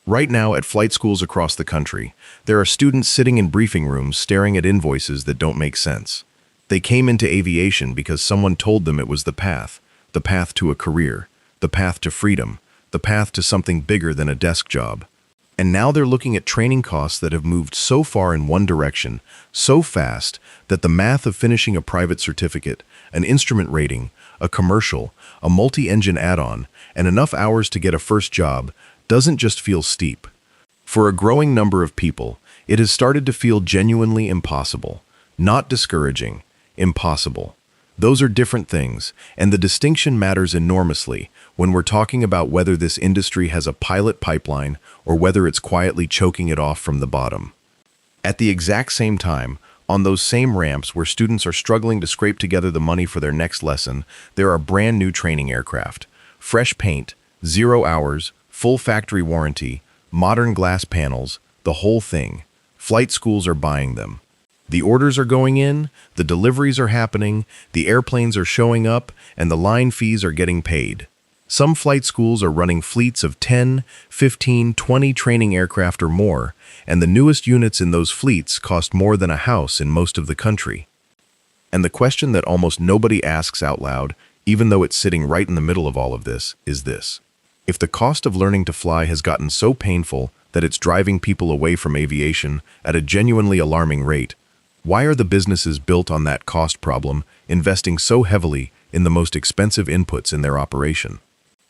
Right now, at flight schools across the country, there are students sitting in briefing rooms staring at invoices that don't make sense. They came into aviation because someone told them it was the path to a career, the path to freedom, the path to something bigger than a desk job. And now they're looking at training costs that have moved so far in one direction, so fast, that the math of finishing a private certificate, an instrument rating, a commercial, a multi-engine add-on, and enough hours to get a first job doesn't just feel steep. For a growing number of people, it has started to feel genuinely impossible, not discouraging, impossible. Those are different things, and the distinction matters enormously when we're talking about whether this industry has a pilot pipeline or whether it's quietly choking it off from the bottom. At the exact same time, on those same ramps where students are struggling to scrape together the money for their next lesson, there are brand new training aircraft. Fresh paint, 0 hours, full factory warranty, modern glass panels, the whole thing. Flight schools are buying them. The orders are going in, the deliveries are happening, the airplanes are showing up, and the line fees are getting paid. Some flight schools are running fleets of 10, 15, 20 training aircraft or more, and the newest units in those fleets cost more than a house in most of the country. And the question that almost nobody asks out loud, even though it's sitting right in the middle of all of this, is this. If the cost of learning to fly has gotten so painful that it's driving people away from aviation at a genuinely alarming rate, why are the businesses built on that cost problem investing so heavily in the most expensive inputs in their operation?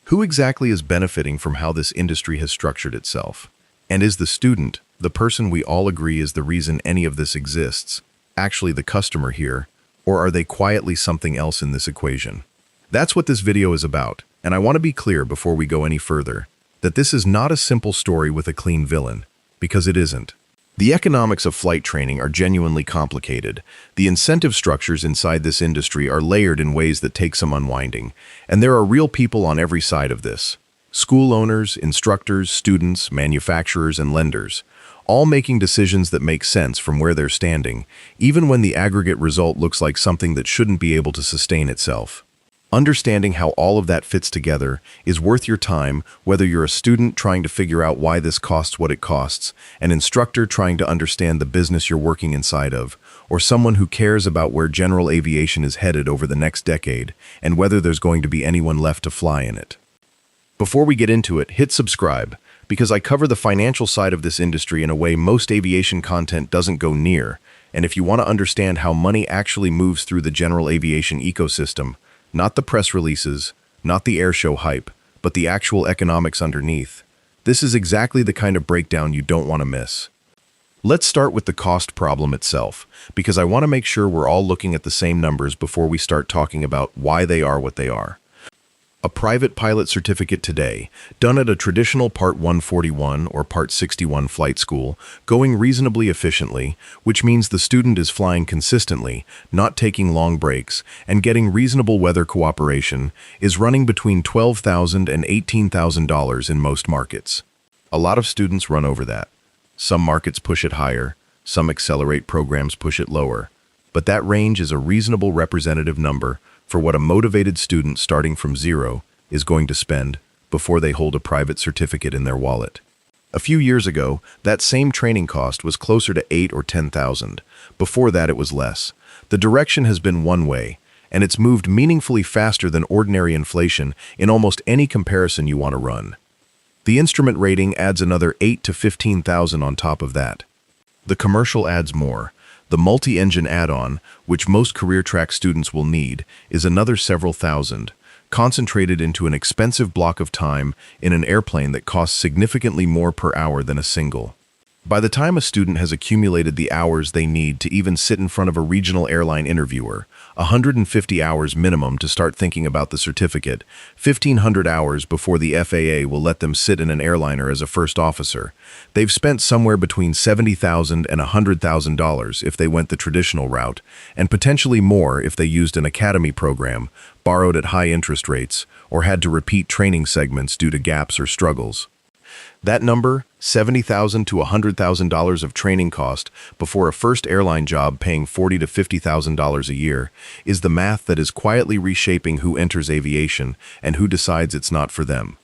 Who exactly is benefiting from how this industry has structured itself? And is the student, the person we all agree is the reason any of this exists, actually the customer here, or are they quietly something else in this equation? That's what this video is about, and I want to be clear before we go any further, that this is not a simple story with a clean villain, because it isn't. The economics of flight training are genuinely complicated. The incentive structures inside this industry are layered in ways that take some unwinding, and there are real people on every side of this. School owners, instructors, students, manufacturers, and lenders, all making decisions that make sense from where they're standing, even when the aggregate result looks like something that shouldn't be able to sustain itself. Understanding how all of that fits together is worth your time, whether you're a student trying to figure out why this costs what it costs, an instructor trying to understand the business you're working inside of, or someone who cares about where general aviation is headed over the next decade and whether there's going to be anyone left to fly in it. Before we get into it, hit subscribe, because I cover the financial side of this industry in a way most aviation content doesn't go near, and if you want to understand how money actually moves through the general aviation ecosystem, not the press releases, not the airshow hype, but the actual economics underneath. This is exactly the kind of breakdown you don't want to miss. Let's start with the cost problem itself, because I want to make sure we're all looking at the same numbers before we start talking about why they are what they are. A private pilot certificate today, done at a traditional Part 141 or Part 61 flight school, going reasonably efficiently, which means the student is flying consistently, not taking long breaks, and getting reasonable weather cooperation, is running between $12,000 and $18,000 in most markets. A lot of students run over that. Some markets push it higher, some accelerate programs push it lower, but that range is a reasonable representative number for what a motivated student starting from zero is going to spend before they hold a private certificate in their wallet. A few years ago, that same training cost was closer to $8,000 or $10,000. Before that, it was less. The direction has been one way, and it's moved meaningfully faster than ordinary inflation in almost any comparison you want to run. The instrument rating adds another $8,000 to $15,000 on top of that. The commercial adds more. The multi-engine add-on, which most career track students will need, is another several thousand, concentrated into an expensive block of time in an airplane that costs significantly more per hour than a single. By the time a student has accumulated the hours they need to even sit in front of a regional airline interviewer, 150 hours minimum to start thinking about the certificate, 1,500 hours before the FAA will let them sit in an airliner as a first officer, they've spent somewhere between $70,000 and $100,000 if they went the traditional route, and potentially more if they used an academy program, borrowed at high interest rates, or had to repeat training segments due to gaps or struggles. That number, $70,000 to $100,000 of training cost before a first airline job paying $40,000 to $50,000 a year, is the math that is quietly reshaping who enters aviation and who decides it's not for them.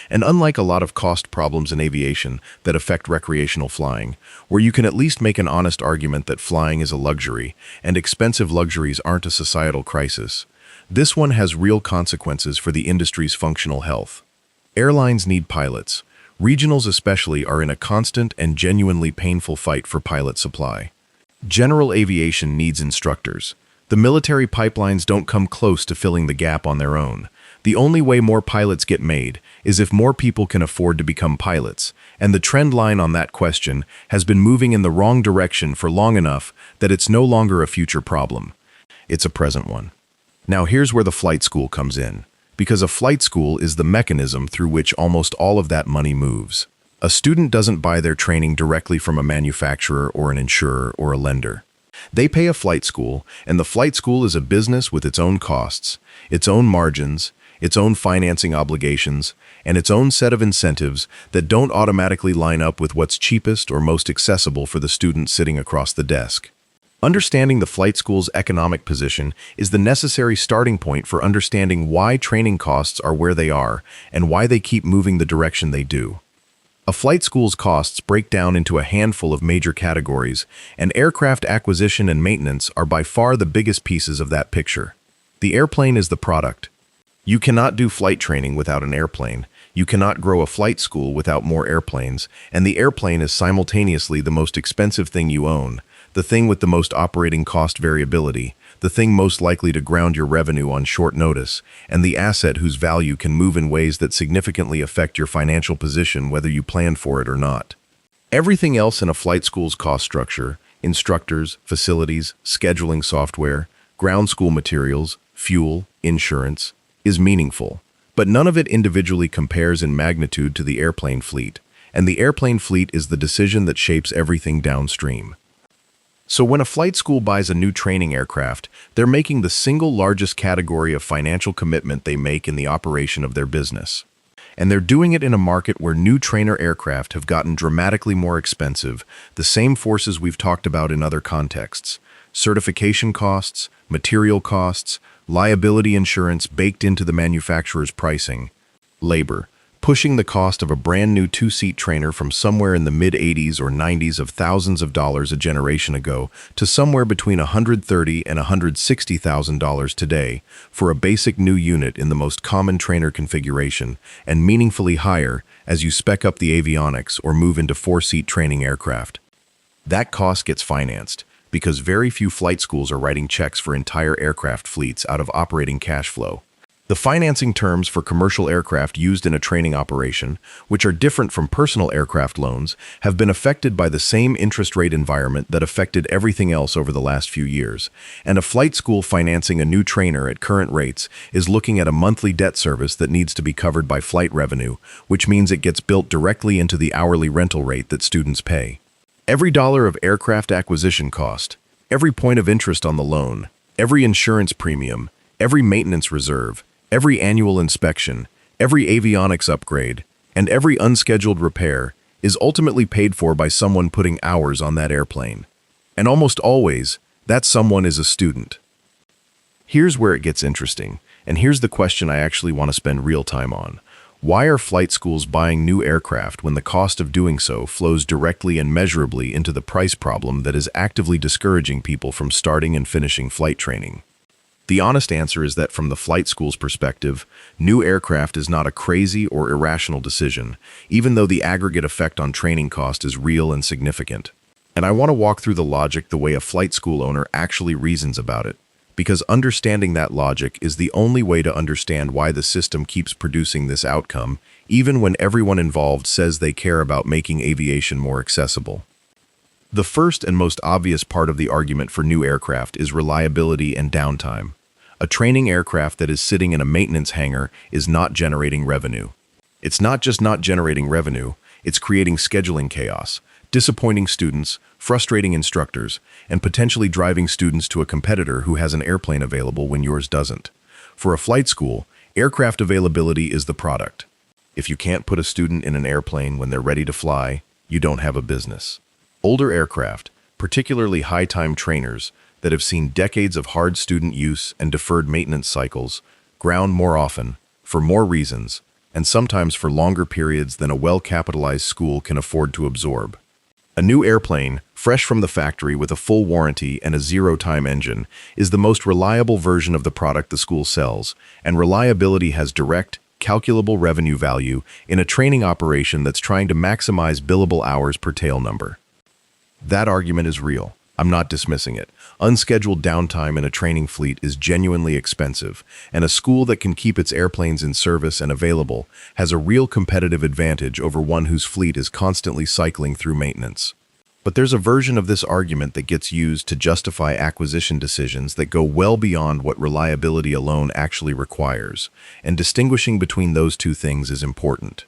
And unlike a lot of cost problems in aviation that affect recreational flying, where you can at least make an honest argument that flying is a luxury and expensive luxuries aren't a societal crisis, this one has real consequences for the industry's functional health. Airlines need pilots. Regionals especially are in a constant and genuinely painful fight for pilot supply. General aviation needs instructors. The military pipelines don't come close to filling the gap on their own. The only way more pilots get made is if more people can afford to become pilots, and the trend line on that question has been moving in the wrong direction for long enough that it's no longer a future problem. It's a present one. Now here's where the flight school comes in, because a flight school is the mechanism through which almost all of that money moves. A student doesn't buy their training directly from a manufacturer or an insurer or a lender. They pay a flight school, and the flight school is a business with its own costs, its own margins, its own financing obligations, and its own set of incentives that don't automatically line up with what's cheapest or most accessible for the student sitting across the desk. Understanding the flight school's economic position is the necessary starting point for understanding why training costs are where they are and why they keep moving the direction they do. A flight school's costs break down into a handful of major categories, and aircraft acquisition and maintenance are by far the biggest pieces of that picture. The airplane is the product. You cannot do flight training without an airplane. You cannot grow a flight school without more airplanes, and the airplane is simultaneously the most expensive thing you own, the thing with the most operating cost variability, the thing most likely to ground your revenue on short notice, and the asset whose value can move in ways that significantly affect your financial position whether you plan for it or not. Everything else in a flight school's cost structure, instructors, facilities, scheduling software, ground school materials, fuel, insurance, is meaningful, but none of it individually compares in magnitude to the airplane fleet, and the airplane fleet is the decision that shapes everything downstream. So when a flight school buys a new training aircraft, they're making the single largest category of financial commitment they make in the operation of their business. And they're doing it in a market where new trainer aircraft have gotten dramatically more expensive, the same forces we've talked about in other contexts. Certification costs, material costs, liability insurance baked into the manufacturer's pricing, labor, pushing the cost of a brand new two-seat trainer from somewhere in the mid-80s or 90s of thousands of dollars a generation ago to somewhere between $130,000 and $160,000 today for a basic new unit in the most common trainer configuration, and meaningfully higher as you spec up the avionics or move into four-seat training aircraft. That cost gets financed, because very few flight schools are writing checks for entire aircraft fleets out of operating cash flow. The financing terms for commercial aircraft used in a training operation, which are different from personal aircraft loans, have been affected by the same interest rate environment that affected everything else over the last few years, and a flight school financing a new trainer at current rates is looking at a monthly debt service that needs to be covered by flight revenue, which means it gets built directly into the hourly rental rate that students pay. Every dollar of aircraft acquisition cost, every point of interest on the loan, every insurance premium, every maintenance reserve, every annual inspection, every avionics upgrade, and every unscheduled repair is ultimately paid for by someone putting hours on that airplane. And almost always, that someone is a student. Here's where it gets interesting, and here's the question I actually want to spend real time on. Why are flight schools buying new aircraft when the cost of doing so flows directly and measurably into the price problem that is actively discouraging people from starting and finishing flight training? The honest answer is that from the flight school's perspective, new aircraft is not a crazy or irrational decision, even though the aggregate effect on training cost is real and significant. And I want to walk through the logic the way a flight school owner actually reasons about it, because understanding that logic is the only way to understand why the system keeps producing this outcome, even when everyone involved says they care about making aviation more accessible. The first and most obvious part of the argument for new aircraft is reliability and downtime. A training aircraft that is sitting in a maintenance hangar is not generating revenue. It's not just not generating revenue, it's creating scheduling chaos, disappointing students, frustrating instructors, and potentially driving students to a competitor who has an airplane available when yours doesn't. For a flight school, aircraft availability is the product. If you can't put a student in an airplane when they're ready to fly, you don't have a business. Older aircraft, particularly high-time trainers that have seen decades of hard student use and deferred maintenance cycles, ground more often, for more reasons, and sometimes for longer periods than a well-capitalized school can afford to absorb. A new airplane, fresh from the factory with a full warranty and a zero-time engine, is the most reliable version of the product the school sells, and reliability has direct, calculable revenue value in a training operation that's trying to maximize billable hours per tail number. That argument is real. I'm not dismissing it. Unscheduled downtime in a training fleet is genuinely expensive, and a school that can keep its airplanes in service and available has a real competitive advantage over one whose fleet is constantly cycling through maintenance. But there's a version of this argument that gets used to justify acquisition decisions that go well beyond what reliability alone actually requires, and distinguishing between those two things is important.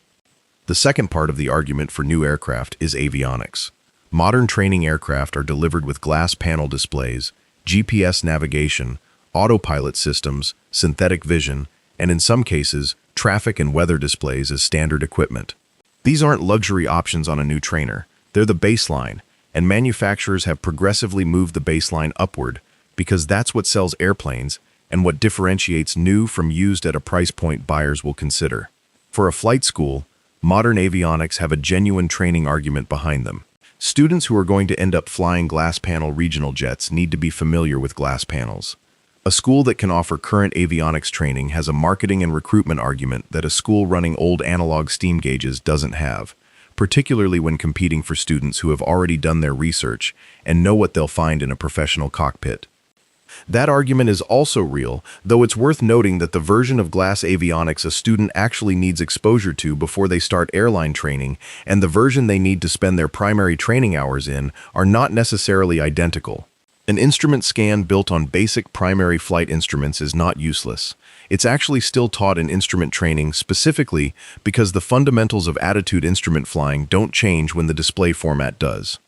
The second part of the argument for new aircraft is avionics. Modern training aircraft are delivered with glass panel displays, GPS navigation, autopilot systems, synthetic vision, and in some cases, traffic and weather displays as standard equipment. These aren't luxury options on a new trainer. They're the baseline, and manufacturers have progressively moved the baseline upward because that's what sells airplanes and what differentiates new from used at a price point buyers will consider. For a flight school, modern avionics have a genuine training argument behind them. Students who are going to end up flying glass panel regional jets need to be familiar with glass panels. A school that can offer current avionics training has a marketing and recruitment argument that a school running old analog steam gauges doesn't have, particularly when competing for students who have already done their research and know what they'll find in a professional cockpit. That argument is also real, though it's worth noting that the version of glass avionics a student actually needs exposure to before they start airline training and the version they need to spend their primary training hours in are not necessarily identical. An instrument scan built on basic primary flight instruments is not useless. It's actually still taught in instrument training specifically because the fundamentals of attitude instrument flying don't change when the display format does.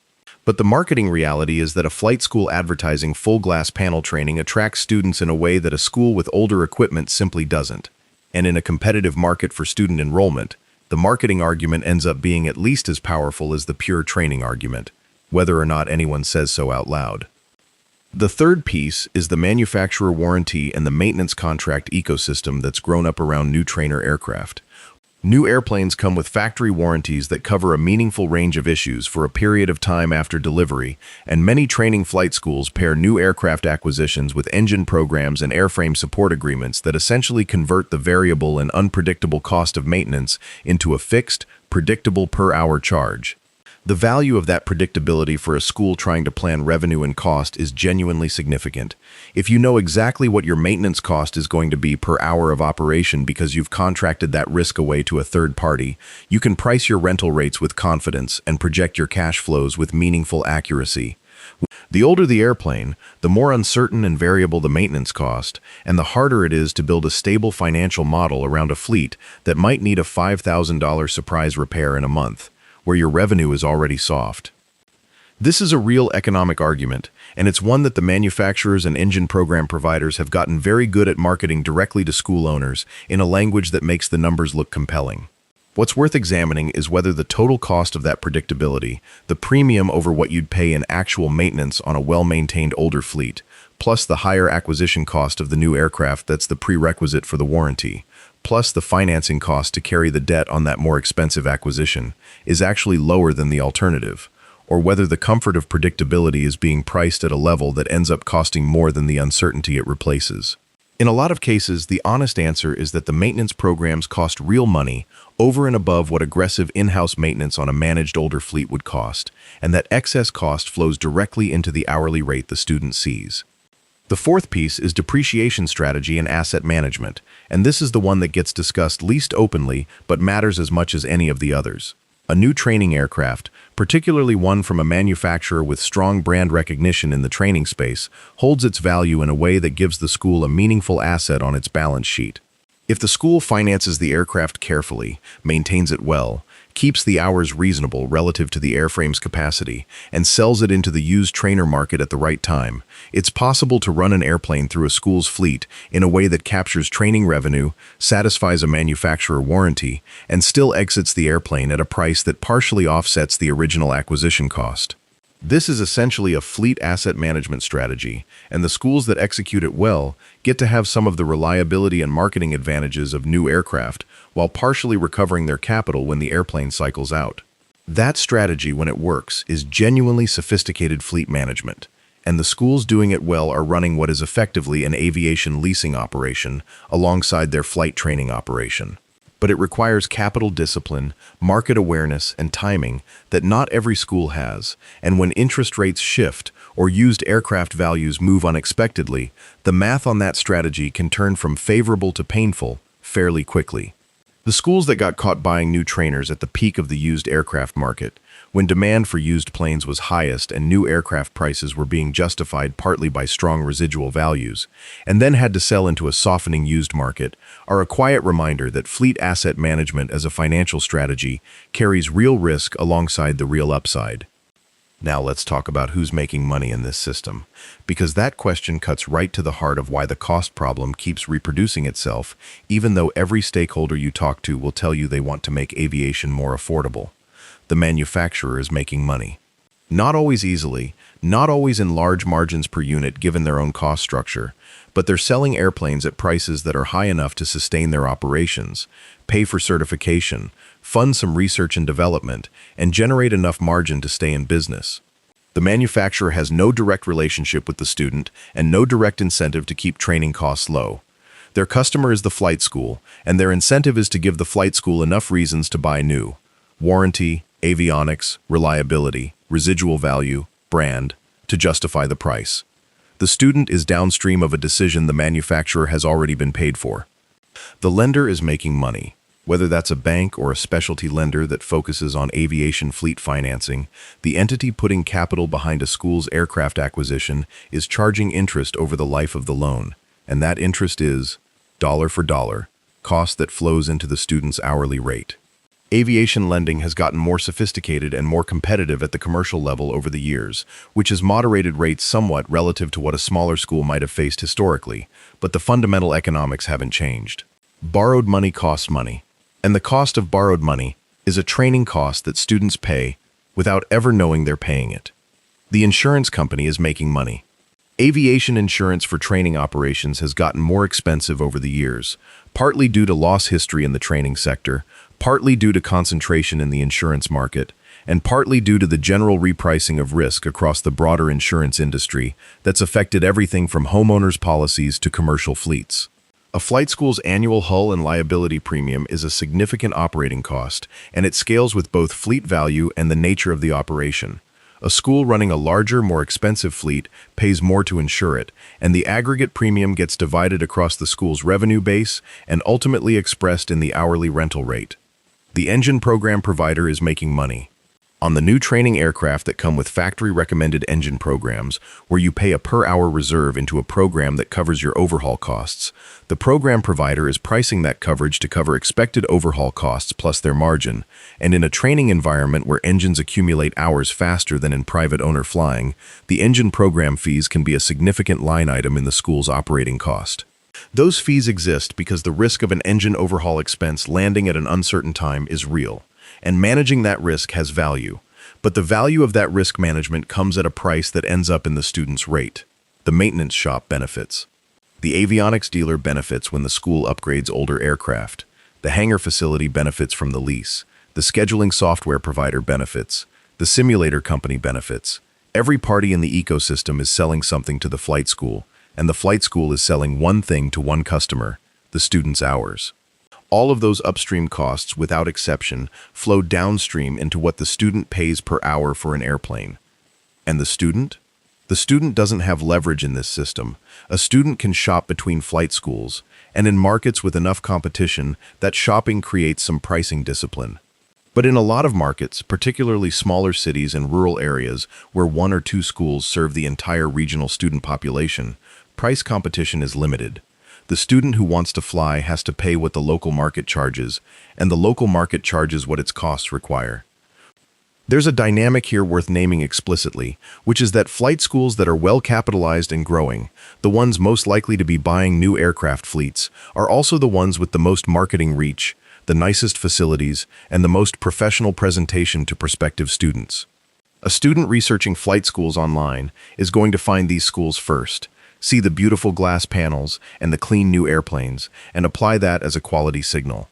But the marketing reality is that a flight school advertising full glass panel training attracts students in a way that a school with older equipment simply doesn't. And in a competitive market for student enrollment, the marketing argument ends up being at least as powerful as the pure training argument, whether or not anyone says so out loud. The third piece is the manufacturer warranty and the maintenance contract ecosystem that's grown up around new trainer aircraft. New airplanes come with factory warranties that cover a meaningful range of issues for a period of time after delivery, and many training flight schools pair new aircraft acquisitions with engine programs and airframe support agreements that essentially convert the variable and unpredictable cost of maintenance into a fixed, predictable per-hour charge. The value of that predictability for a school trying to plan revenue and cost is genuinely significant. If you know exactly what your maintenance cost is going to be per hour of operation because you've contracted that risk away to a third party, you can price your rental rates with confidence and project your cash flows with meaningful accuracy. The older the airplane, the more uncertain and variable the maintenance cost, and the harder it is to build a stable financial model around a fleet that might need a $5,000 surprise repair in a month, where your revenue is already soft. This is a real economic argument, and it's one that the manufacturers and engine program providers have gotten very good at marketing directly to school owners in a language that makes the numbers look compelling. What's worth examining is whether the total cost of that predictability, the premium over what you'd pay in actual maintenance on a well-maintained older fleet, plus the higher acquisition cost of the new aircraft that's the prerequisite for the warranty, plus the financing cost to carry the debt on that more expensive acquisition, is actually lower than the alternative, or whether the comfort of predictability is being priced at a level that ends up costing more than the uncertainty it replaces. In a lot of cases, the honest answer is that the maintenance programs cost real money over and above what aggressive in-house maintenance on a managed older fleet would cost, and that excess cost flows directly into the hourly rate the student sees. The fourth piece is depreciation strategy and asset management, and this is the one that gets discussed least openly but matters as much as any of the others. A new training aircraft, particularly one from a manufacturer with strong brand recognition in the training space, holds its value in a way that gives the school a meaningful asset on its balance sheet. If the school finances the aircraft carefully, maintains it well, keeps the hours reasonable relative to the airframe's capacity, and sells it into the used trainer market at the right time, it's possible to run an airplane through a school's fleet in a way that captures training revenue, satisfies a manufacturer warranty, and still exits the airplane at a price that partially offsets the original acquisition cost. This is essentially a fleet asset management strategy, and the schools that execute it well get to have some of the reliability and marketing advantages of new aircraft while partially recovering their capital when the airplane cycles out. That strategy, when it works, is genuinely sophisticated fleet management, and the schools doing it well are running what is effectively an aviation leasing operation alongside their flight training operation. But it requires capital discipline, market awareness, and timing that not every school has, and when interest rates shift or used aircraft values move unexpectedly, the math on that strategy can turn from favorable to painful fairly quickly. The schools that got caught buying new trainers at the peak of the used aircraft market, when demand for used planes was highest and new aircraft prices were being justified partly by strong residual values, and then had to sell into a softening used market, are a quiet reminder that fleet asset management as a financial strategy carries real risk alongside the real upside. Now let's talk about who's making money in this system, because that question cuts right to the heart of why the cost problem keeps reproducing itself, even though every stakeholder you talk to will tell you they want to make aviation more affordable. The manufacturer is making money. Not always easily, not always in large margins per unit given their own cost structure, but they're selling airplanes at prices that are high enough to sustain their operations, pay for certification, fund some research and development, and generate enough margin to stay in business. The manufacturer has no direct relationship with the student and no direct incentive to keep training costs low. Their customer is the flight school, and their incentive is to give the flight school enough reasons to buy new. Warranty, avionics, reliability, residual value, brand, to justify the price. The student is downstream of a decision the manufacturer has already been paid for. The lender is making money. Whether that's a bank or a specialty lender that focuses on aviation fleet financing, the entity putting capital behind a school's aircraft acquisition is charging interest over the life of the loan, and that interest is, dollar for dollar, cost that flows into the student's hourly rate. Aviation lending has gotten more sophisticated and more competitive at the commercial level over the years, which has moderated rates somewhat relative to what a smaller school might have faced historically, but the fundamental economics haven't changed. Borrowed money costs money, and the cost of borrowed money is a training cost that students pay without ever knowing they're paying it. The insurance company is making money. Aviation insurance for training operations has gotten more expensive over the years, partly due to loss history in the training sector, partly due to concentration in the insurance market, and partly due to the general repricing of risk across the broader insurance industry that's affected everything from homeowners' policies to commercial fleets. A flight school's annual hull and liability premium is a significant operating cost, and it scales with both fleet value and the nature of the operation. A school running a larger, more expensive fleet pays more to insure it, and the aggregate premium gets divided across the school's revenue base and ultimately expressed in the hourly rental rate. The engine program provider is making money. On the new training aircraft that come with factory-recommended engine programs, where you pay a per-hour reserve into a program that covers your overhaul costs, the program provider is pricing that coverage to cover expected overhaul costs plus their margin, and in a training environment where engines accumulate hours faster than in private owner flying, the engine program fees can be a significant line item in the school's operating cost. Those fees exist because the risk of an engine overhaul expense landing at an uncertain time is real, and managing that risk has value. But the value of that risk management comes at a price that ends up in the student's rate. The maintenance shop benefits. The avionics dealer benefits when the school upgrades older aircraft. The hangar facility benefits from the lease. The scheduling software provider benefits. The simulator company benefits. Every party in the ecosystem is selling something to the flight school, and the flight school is selling one thing to one customer, the student's hours. All of those upstream costs, without exception, flow downstream into what the student pays per hour for an airplane. And the student? The student doesn't have leverage in this system. A student can shop between flight schools, and in markets with enough competition, that shopping creates some pricing discipline. But in a lot of markets, particularly smaller cities and rural areas where one or two schools serve the entire regional student population, price competition is limited. The student who wants to fly has to pay what the local market charges, and the local market charges what its costs require. There's a dynamic here worth naming explicitly, which is that flight schools that are well capitalized and growing, the ones most likely to be buying new aircraft fleets, are also the ones with the most marketing reach, the nicest facilities, and the most professional presentation to prospective students. A student researching flight schools online is going to find these schools first, see the beautiful glass panels and the clean new airplanes, and apply that as a quality signal.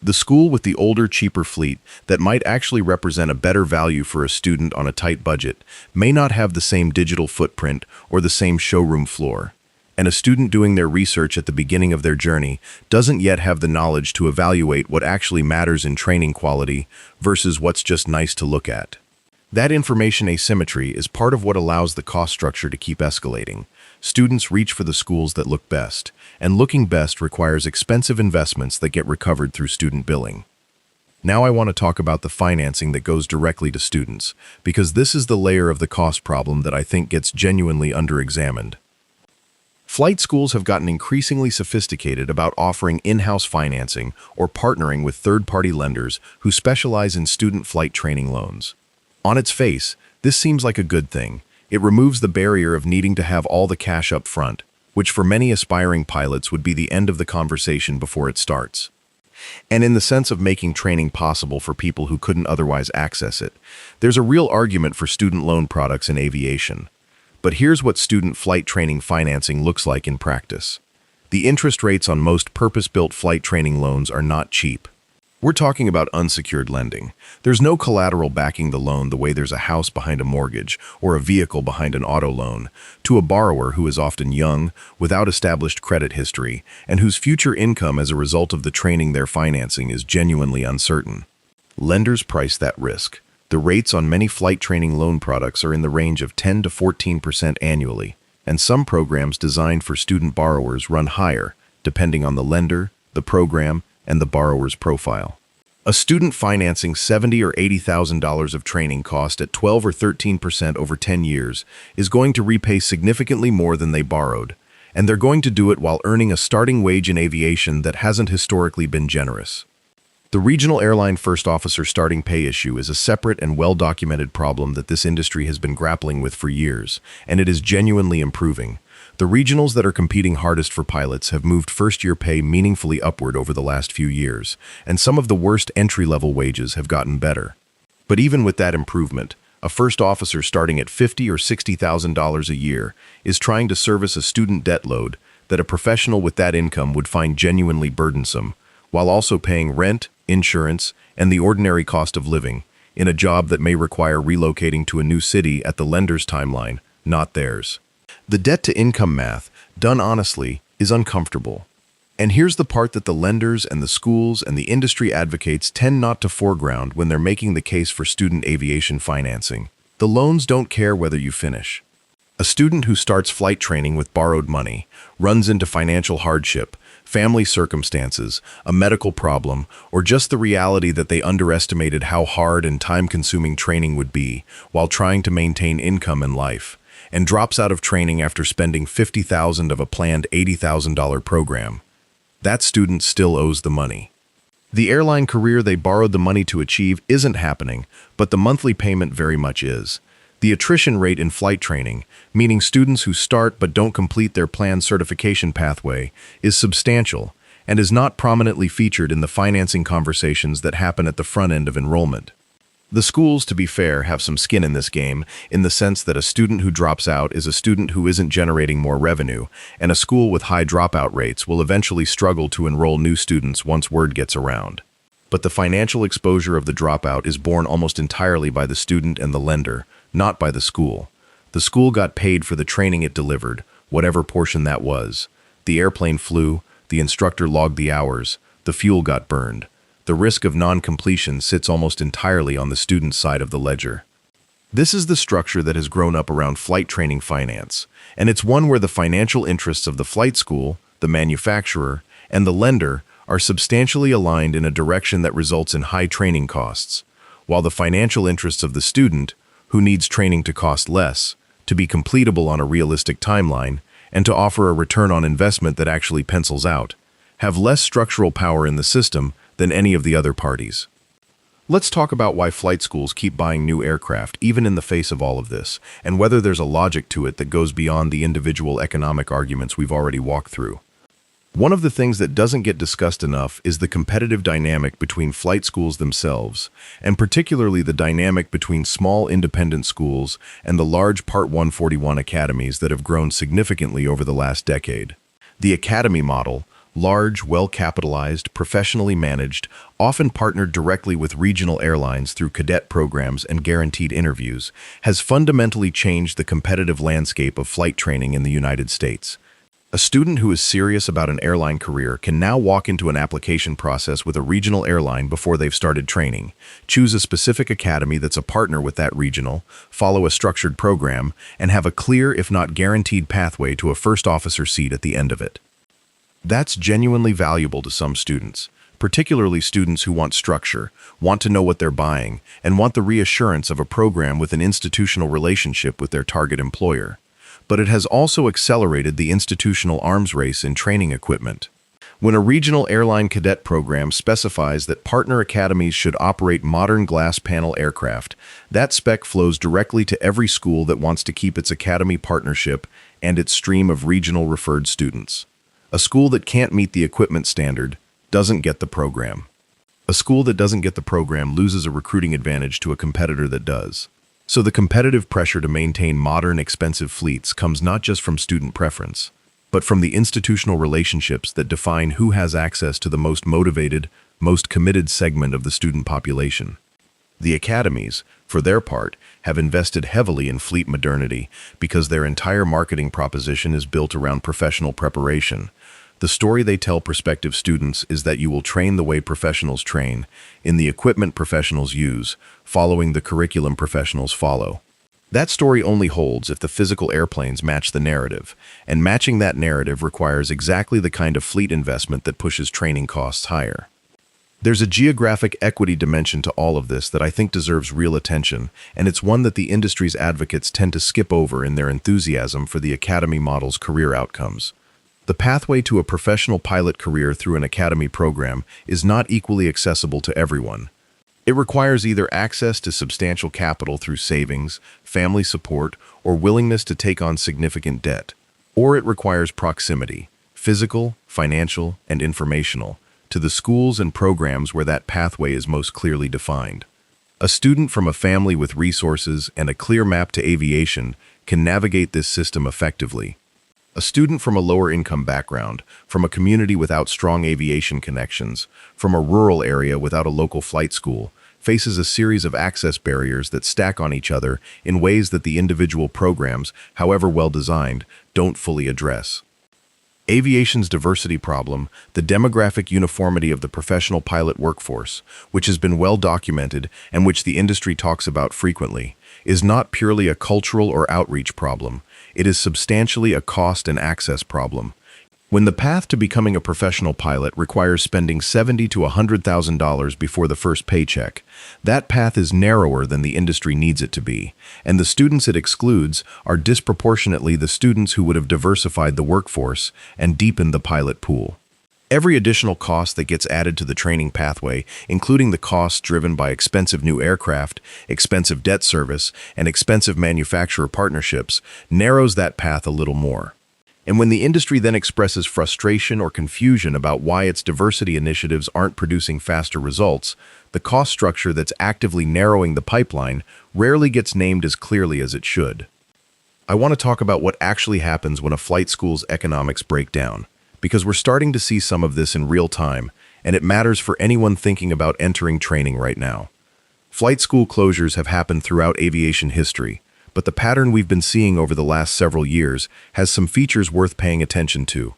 The school with the older, cheaper fleet that might actually represent a better value for a student on a tight budget may not have the same digital footprint or the same showroom floor. And a student doing their research at the beginning of their journey doesn't yet have the knowledge to evaluate what actually matters in training quality versus what's just nice to look at. That information asymmetry is part of what allows the cost structure to keep escalating. Students reach for the schools that look best, and looking best requires expensive investments that get recovered through student billing. Now I want to talk about the financing that goes directly to students, because this is the layer of the cost problem that I think gets genuinely underexamined. Flight schools have gotten increasingly sophisticated about offering in-house financing or partnering with third-party lenders who specialize in student flight training loans. On its face, this seems like a good thing. It removes the barrier of needing to have all the cash up front, which for many aspiring pilots would be the end of the conversation before it starts. And in the sense of making training possible for people who couldn't otherwise access it, there's a real argument for student loan products in aviation. But here's what student flight training financing looks like in practice. The interest rates on most purpose-built flight training loans are not cheap. We're talking about unsecured lending. There's no collateral backing the loan the way there's a house behind a mortgage or a vehicle behind an auto loan, to a borrower who is often young, without established credit history, and whose future income as a result of the training they're financing is genuinely uncertain. Lenders price that risk. The rates on many flight training loan products are in the range of 10 to 14% annually, and some programs designed for student borrowers run higher, depending on the lender, the program, and the borrower's profile. A student financing $70,000 or $80,000 of training cost at 12 or 13% over 10 years is going to repay significantly more than they borrowed, and they're going to do it while earning a starting wage in aviation that hasn't historically been generous. The regional airline first officer starting pay issue is a separate and well-documented problem that this industry has been grappling with for years, and it is genuinely improving. The regionals that are competing hardest for pilots have moved first-year pay meaningfully upward over the last few years, and some of the worst entry-level wages have gotten better. But even with that improvement, a first officer starting at $50,000 or $60,000 a year is trying to service a student debt load that a professional with that income would find genuinely burdensome, while also paying rent, insurance, and the ordinary cost of living in a job that may require relocating to a new city at the lender's timeline, not theirs. The debt-to-income math, done honestly, is uncomfortable. And here's the part that the lenders and the schools and the industry advocates tend not to foreground when they're making the case for student aviation financing. The loans don't care whether you finish. A student who starts flight training with borrowed money, runs into financial hardship, family circumstances, a medical problem, or just the reality that they underestimated how hard and time-consuming training would be while trying to maintain income and life, and drops out of training after spending $50,000 of a planned $80,000 program. That student still owes the money. The airline career they borrowed the money to achieve isn't happening, but the monthly payment very much is. The attrition rate in flight training, meaning students who start but don't complete their planned certification pathway, is substantial and is not prominently featured in the financing conversations that happen at the front end of enrollment. The schools, to be fair, have some skin in this game, in the sense that a student who drops out is a student who isn't generating more revenue, and a school with high dropout rates will eventually struggle to enroll new students once word gets around. But the financial exposure of the dropout is borne almost entirely by the student and the lender, not by the school. The school got paid for the training it delivered, whatever portion that was. The airplane flew, the instructor logged the hours, the fuel got burned. The risk of non-completion sits almost entirely on the student's side of the ledger. This is the structure that has grown up around flight training finance, and it's one where the financial interests of the flight school, the manufacturer, and the lender are substantially aligned in a direction that results in high training costs, while the financial interests of the student, who needs training to cost less, to be completable on a realistic timeline, and to offer a return on investment that actually pencils out, have less structural power in the system than any of the other parties. Let's talk about why flight schools keep buying new aircraft even in the face of all of this, and whether there's a logic to it that goes beyond the individual economic arguments we've already walked through. One of the things that doesn't get discussed enough is the competitive dynamic between flight schools themselves, and particularly the dynamic between small independent schools and the large Part 141 academies that have grown significantly over the last decade. The academy model, large, well-capitalized, professionally managed, often partnered directly with regional airlines through cadet programs and guaranteed interviews, has fundamentally changed the competitive landscape of flight training in the United States. A student who is serious about an airline career can now walk into an application process with a regional airline before they've started training, choose a specific academy that's a partner with that regional, follow a structured program, and have a clear, if not guaranteed, pathway to a first officer seat at the end of it. That's genuinely valuable to some students, particularly students who want structure, want to know what they're buying, and want the reassurance of a program with an institutional relationship with their target employer. But it has also accelerated the institutional arms race in training equipment. When a regional airline cadet program specifies that partner academies should operate modern glass panel aircraft, that spec flows directly to every school that wants to keep its academy partnership and its stream of regional referred students. A school that can't meet the equipment standard doesn't get the program. A school that doesn't get the program loses a recruiting advantage to a competitor that does. So the competitive pressure to maintain modern, expensive fleets comes not just from student preference, but from the institutional relationships that define who has access to the most motivated, most committed segment of the student population. The academies, for their part, have invested heavily in fleet modernity because their entire marketing proposition is built around professional preparation. The story they tell prospective students is that you will train the way professionals train, in the equipment professionals use, following the curriculum professionals follow. That story only holds if the physical airplanes match the narrative, and matching that narrative requires exactly the kind of fleet investment that pushes training costs higher. There's a geographic equity dimension to all of this that I think deserves real attention, and it's one that the industry's advocates tend to skip over in their enthusiasm for the academy model's career outcomes. The pathway to a professional pilot career through an academy program is not equally accessible to everyone. It requires either access to substantial capital through savings, family support, or willingness to take on significant debt. Or it requires proximity, physical, financial, and informational, to the schools and programs where that pathway is most clearly defined. A student from a family with resources and a clear map to aviation can navigate this system effectively. A student from a lower-income background, from a community without strong aviation connections, from a rural area without a local flight school, faces a series of access barriers that stack on each other in ways that the individual programs, however well-designed, don't fully address. Aviation's diversity problem, the demographic uniformity of the professional pilot workforce, which has been well documented and which the industry talks about frequently, is not purely a cultural or outreach problem. It is substantially a cost and access problem. When the path to becoming a professional pilot requires spending $70,000 to $100,000 before the first paycheck, that path is narrower than the industry needs it to be, and the students it excludes are disproportionately the students who would have diversified the workforce and deepened the pilot pool. Every additional cost that gets added to the training pathway, including the costs driven by expensive new aircraft, expensive debt service, and expensive manufacturer partnerships, narrows that path a little more. And when the industry then expresses frustration or confusion about why its diversity initiatives aren't producing faster results, the cost structure that's actively narrowing the pipeline rarely gets named as clearly as it should. I want to talk about what actually happens when a flight school's economics break down, because we're starting to see some of this in real time, and it matters for anyone thinking about entering training right now. Flight school closures have happened throughout aviation history, but the pattern we've been seeing over the last several years has some features worth paying attention to.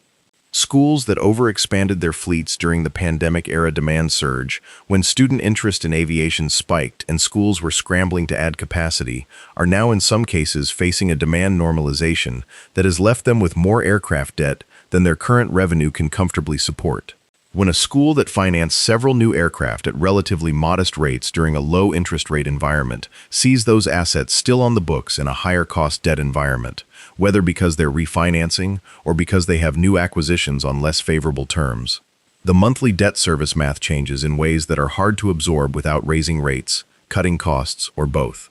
Schools that overexpanded their fleets during the pandemic-era demand surge, when student interest in aviation spiked and schools were scrambling to add capacity, are now in some cases facing a demand normalization that has left them with more aircraft debt than their current revenue can comfortably support. When a school that financed several new aircraft at relatively modest rates during a low interest rate environment sees those assets still on the books in a higher cost debt environment, whether because they're refinancing or because they have new acquisitions on less favorable terms, the monthly debt service math changes in ways that are hard to absorb without raising rates, cutting costs, or both.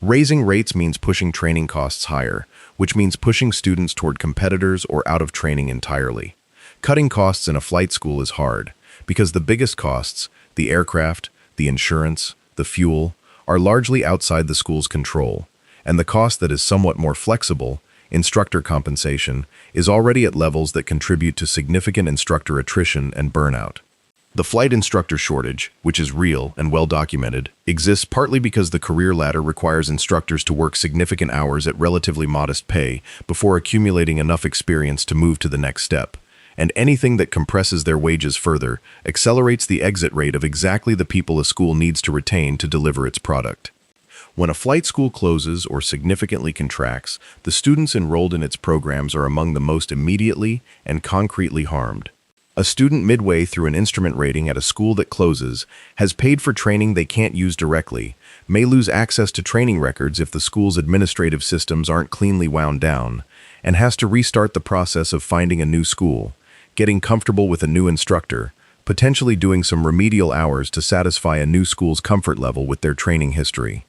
Raising rates means pushing training costs higher, which means pushing students toward competitors or out of training entirely. Cutting costs in a flight school is hard, because the biggest costs, the aircraft, the insurance, the fuel, are largely outside the school's control, and the cost that is somewhat more flexible, instructor compensation, is already at levels that contribute to significant instructor attrition and burnout. The flight instructor shortage, which is real and well documented, exists partly because the career ladder requires instructors to work significant hours at relatively modest pay before accumulating enough experience to move to the next step, and anything that compresses their wages further accelerates the exit rate of exactly the people a school needs to retain to deliver its product. When a flight school closes or significantly contracts, the students enrolled in its programs are among the most immediately and concretely harmed. A student midway through an instrument rating at a school that closes has paid for training they can't use directly, may lose access to training records if the school's administrative systems aren't cleanly wound down, and has to restart the process of finding a new school, getting comfortable with a new instructor, potentially doing some remedial hours to satisfy a new school's comfort level with their training history.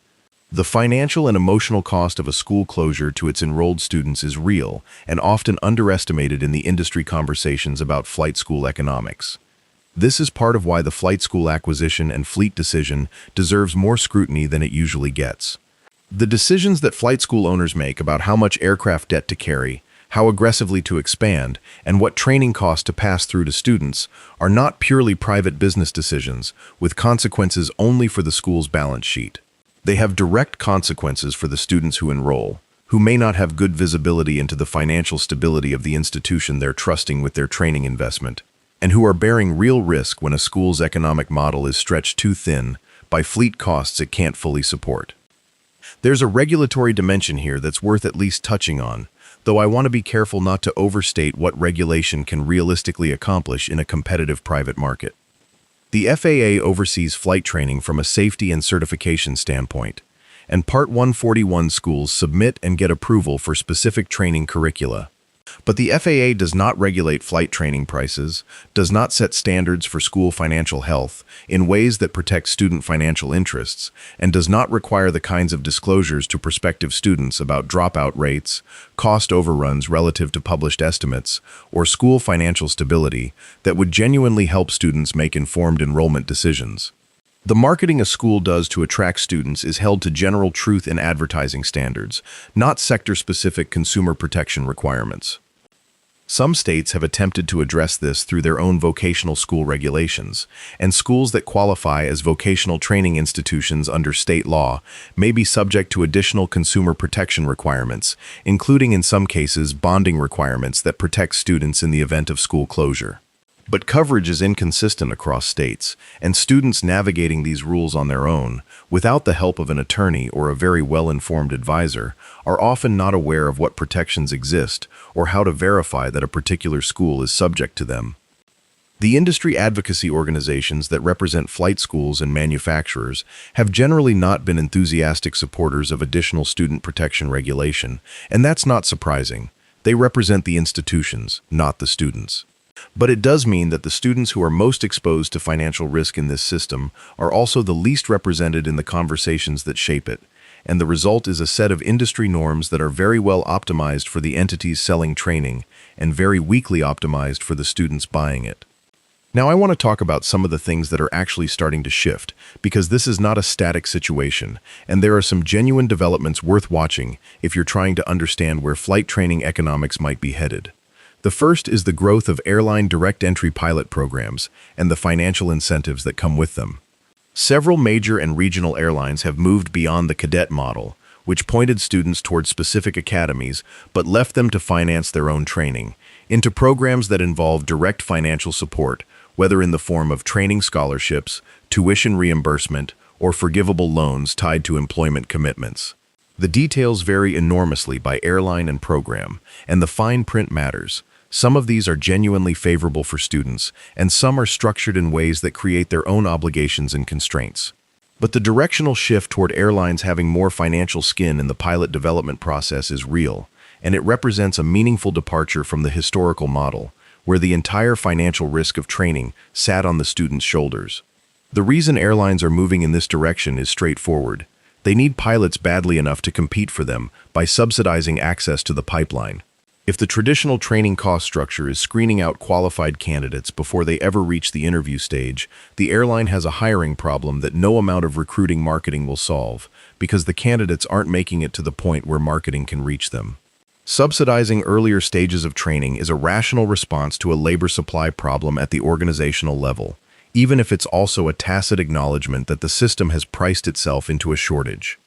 The financial and emotional cost of a school closure to its enrolled students is real and often underestimated in the industry conversations about flight school economics. This is part of why the flight school acquisition and fleet decision deserves more scrutiny than it usually gets. The decisions that flight school owners make about how much aircraft debt to carry, how aggressively to expand, and what training costs to pass through to students are not purely private business decisions with consequences only for the school's balance sheet. They have direct consequences for the students who enroll, who may not have good visibility into the financial stability of the institution they're trusting with their training investment, and who are bearing real risk when a school's economic model is stretched too thin by fleet costs it can't fully support. There's a regulatory dimension here that's worth at least touching on, though I want to be careful not to overstate what regulation can realistically accomplish in a competitive private market. The FAA oversees flight training from a safety and certification standpoint, and Part 141 schools submit and get approval for specific training curricula. But the FAA does not regulate flight training prices, does not set standards for school financial health in ways that protect student financial interests, and does not require the kinds of disclosures to prospective students about dropout rates, cost overruns relative to published estimates, or school financial stability that would genuinely help students make informed enrollment decisions. The marketing a school does to attract students is held to general truth in advertising standards, not sector-specific consumer protection requirements. Some states have attempted to address this through their own vocational school regulations, and schools that qualify as vocational training institutions under state law may be subject to additional consumer protection requirements, including in some cases bonding requirements that protect students in the event of school closure. But coverage is inconsistent across states, and students navigating these rules on their own, without the help of an attorney or a very well-informed advisor, are often not aware of what protections exist or how to verify that a particular school is subject to them. The industry advocacy organizations that represent flight schools and manufacturers have generally not been enthusiastic supporters of additional student protection regulation, and that's not surprising. They represent the institutions, not the students. But it does mean that the students who are most exposed to financial risk in this system are also the least represented in the conversations that shape it, and the result is a set of industry norms that are very well optimized for the entities selling training and very weakly optimized for the students buying it. Now I want to talk about some of the things that are actually starting to shift, because this is not a static situation, and there are some genuine developments worth watching if you're trying to understand where flight training economics might be headed. The first is the growth of airline direct entry pilot programs and the financial incentives that come with them. Several major and regional airlines have moved beyond the cadet model, which pointed students toward specific academies but left them to finance their own training, into programs that involve direct financial support, whether in the form of training scholarships, tuition reimbursement, or forgivable loans tied to employment commitments. The details vary enormously by airline and program, and the fine print matters. Some of these are genuinely favorable for students, and some are structured in ways that create their own obligations and constraints. But the directional shift toward airlines having more financial skin in the pilot development process is real, and it represents a meaningful departure from the historical model, where the entire financial risk of training sat on the student's shoulders. The reason airlines are moving in this direction is straightforward. They need pilots badly enough to compete for them by subsidizing access to the pipeline. If the traditional training cost structure is screening out qualified candidates before they ever reach the interview stage, the airline has a hiring problem that no amount of recruiting marketing will solve, because the candidates aren't making it to the point where marketing can reach them. Subsidizing earlier stages of training is a rational response to a labor supply problem at the organizational level, even if it's also a tacit acknowledgement that the system has priced itself into a shortage.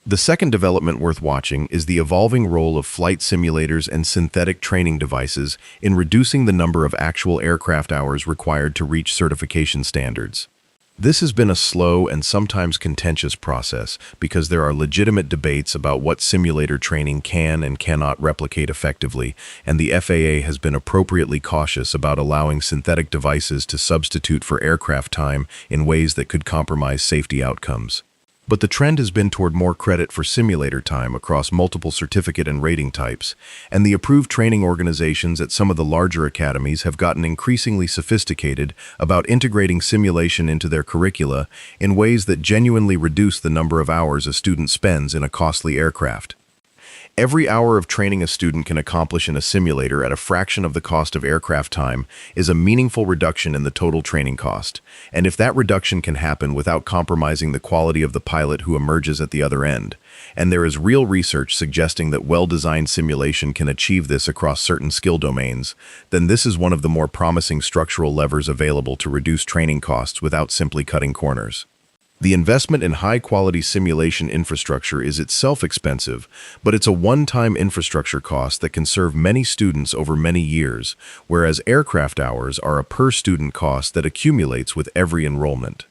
The second development worth watching is the evolving role of flight simulators and synthetic training devices in reducing the number of actual aircraft hours required to reach certification standards. This has been a slow and sometimes contentious process because there are legitimate debates about what simulator training can and cannot replicate effectively, and the FAA has been appropriately cautious about allowing synthetic devices to substitute for aircraft time in ways that could compromise safety outcomes. But the trend has been toward more credit for simulator time across multiple certificate and rating types, and the approved training organizations at some of the larger academies have gotten increasingly sophisticated about integrating simulation into their curricula in ways that genuinely reduce the number of hours a student spends in a costly aircraft. Every hour of training a student can accomplish in a simulator at a fraction of the cost of aircraft time is a meaningful reduction in the total training cost, and if that reduction can happen without compromising the quality of the pilot who emerges at the other end, and there is real research suggesting that well-designed simulation can achieve this across certain skill domains, then this is one of the more promising structural levers available to reduce training costs without simply cutting corners. The investment in high-quality simulation infrastructure is itself expensive, but it's a one-time infrastructure cost that can serve many students over many years, whereas aircraft hours are a per-student cost that accumulates with every enrollment.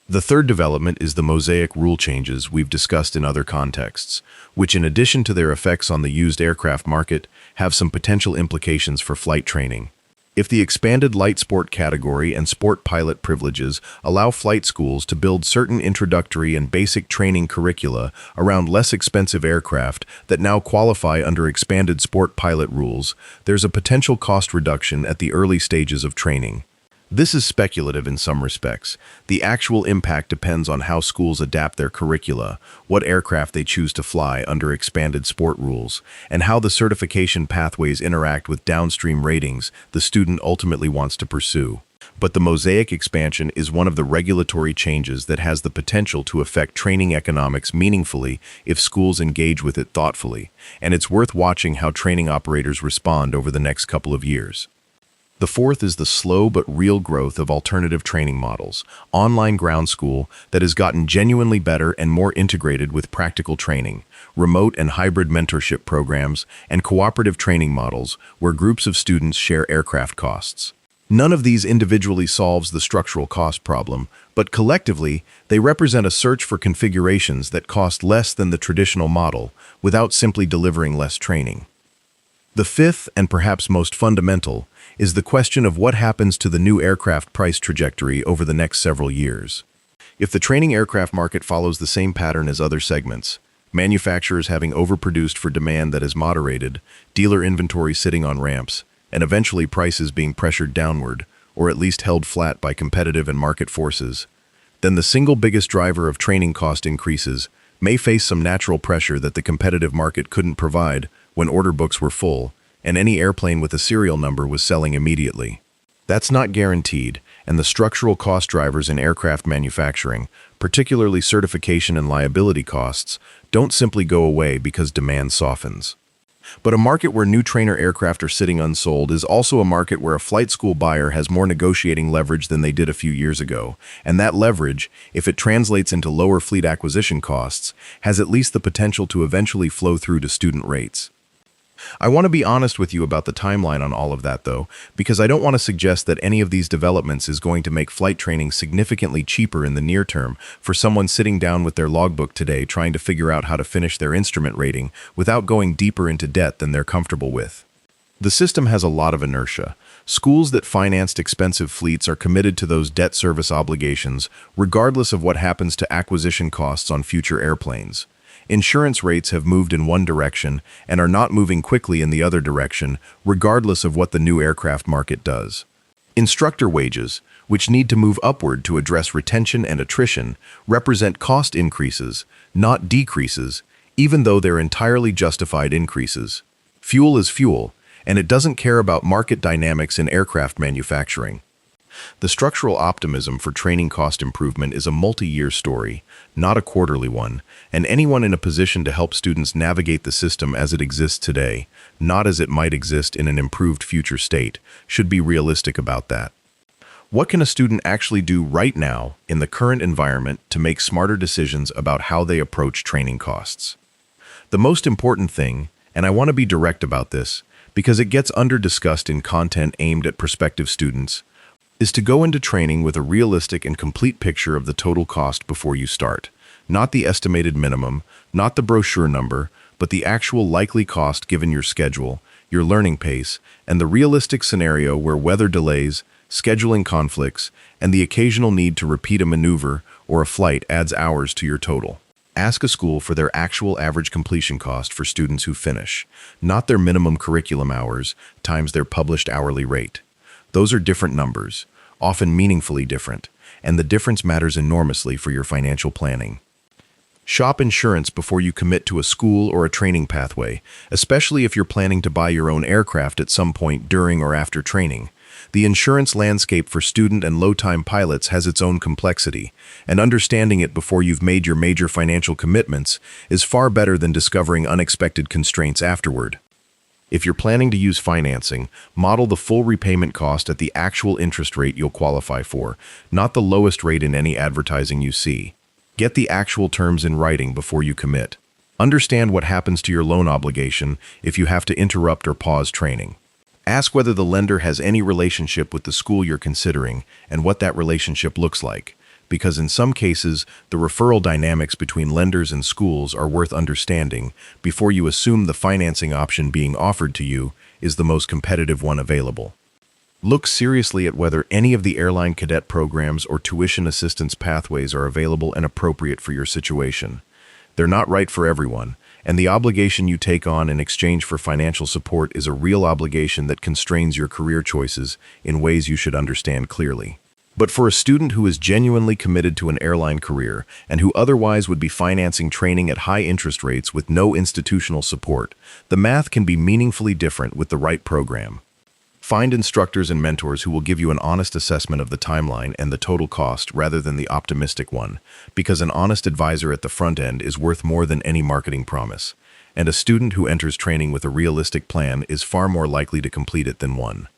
The third development is the mosaic rule changes we've discussed in other contexts, which in addition to their effects on the used aircraft market, have some potential implications for flight training. If the expanded light sport category and sport pilot privileges allow flight schools to build certain introductory and basic training curricula around less expensive aircraft that now qualify under expanded sport pilot rules, there's a potential cost reduction at the early stages of training. This is speculative in some respects. The actual impact depends on how schools adapt their curricula, what aircraft they choose to fly under expanded sport rules, and how the certification pathways interact with downstream ratings the student ultimately wants to pursue. But the mosaic expansion is one of the regulatory changes that has the potential to affect training economics meaningfully if schools engage with it thoughtfully, and it's worth watching how training operators respond over the next couple of years. The fourth is the slow but real growth of alternative training models, online ground school that has gotten genuinely better and more integrated with practical training, remote and hybrid mentorship programs, and cooperative training models where groups of students share aircraft costs. None of these individually solves the structural cost problem, but collectively, they represent a search for configurations that cost less than the traditional model without simply delivering less training. The fifth, and perhaps most fundamental, is the question of what happens to the new aircraft price trajectory over the next several years. If the training aircraft market follows the same pattern as other segments, manufacturers having overproduced for demand that is moderated, dealer inventory sitting on ramps, and eventually prices being pressured downward, or at least held flat by competitive and market forces, then the single biggest driver of training cost increases may face some natural pressure that the competitive market couldn't provide when order books were full, and any airplane with a serial number was selling immediately. That's not guaranteed, and the structural cost drivers in aircraft manufacturing, particularly certification and liability costs, don't simply go away because demand softens. But a market where new trainer aircraft are sitting unsold is also a market where a flight school buyer has more negotiating leverage than they did a few years ago, and that leverage, if it translates into lower fleet acquisition costs, has at least the potential to eventually flow through to student rates. I want to be honest with you about the timeline on all of that, though, because I don't want to suggest that any of these developments is going to make flight training significantly cheaper in the near term for someone sitting down with their logbook today trying to figure out how to finish their instrument rating without going deeper into debt than they're comfortable with. The system has a lot of inertia. Schools that financed expensive fleets are committed to those debt service obligations, regardless of what happens to acquisition costs on future airplanes. Insurance rates have moved in one direction and are not moving quickly in the other direction, regardless of what the new aircraft market does. Instructor wages, which need to move upward to address retention and attrition, represent cost increases, not decreases, even though they're entirely justified increases. Fuel is fuel, and it doesn't care about market dynamics in aircraft manufacturing. The structural optimism for training cost improvement is a multi-year story, not a quarterly one, and anyone in a position to help students navigate the system as it exists today, not as it might exist in an improved future state, should be realistic about that. What can a student actually do right now in the current environment to make smarter decisions about how they approach training costs? The most important thing, and I want to be direct about this, because it gets under-discussed in content aimed at prospective students, is to go into training with a realistic and complete picture of the total cost before you start. Not the estimated minimum, not the brochure number, but the actual likely cost given your schedule, your learning pace, and the realistic scenario where weather delays, scheduling conflicts, and the occasional need to repeat a maneuver or a flight adds hours to your total. Ask a school for their actual average completion cost for students who finish, not their minimum curriculum hours times their published hourly rate. Those are different numbers, often meaningfully different, and the difference matters enormously for your financial planning. Shop insurance before you commit to a school or a training pathway, especially if you're planning to buy your own aircraft at some point during or after training. The insurance landscape for student and low-time pilots has its own complexity, and understanding it before you've made your major financial commitments is far better than discovering unexpected constraints afterward. If you're planning to use financing, model the full repayment cost at the actual interest rate you'll qualify for, not the lowest rate in any advertising you see. Get the actual terms in writing before you commit. Understand what happens to your loan obligation if you have to interrupt or pause training. Ask whether the lender has any relationship with the school you're considering and what that relationship looks like, because in some cases, the referral dynamics between lenders and schools are worth understanding before you assume the financing option being offered to you is the most competitive one available. Look seriously at whether any of the airline cadet programs or tuition assistance pathways are available and appropriate for your situation. They're not right for everyone, and the obligation you take on in exchange for financial support is a real obligation that constrains your career choices in ways you should understand clearly. But for a student who is genuinely committed to an airline career and who otherwise would be financing training at high interest rates with no institutional support, the math can be meaningfully different with the right program. Find instructors and mentors who will give you an honest assessment of the timeline and the total cost rather than the optimistic one, because an honest advisor at the front end is worth more than any marketing promise, and a student who enters training with a realistic plan is far more likely to complete it than one.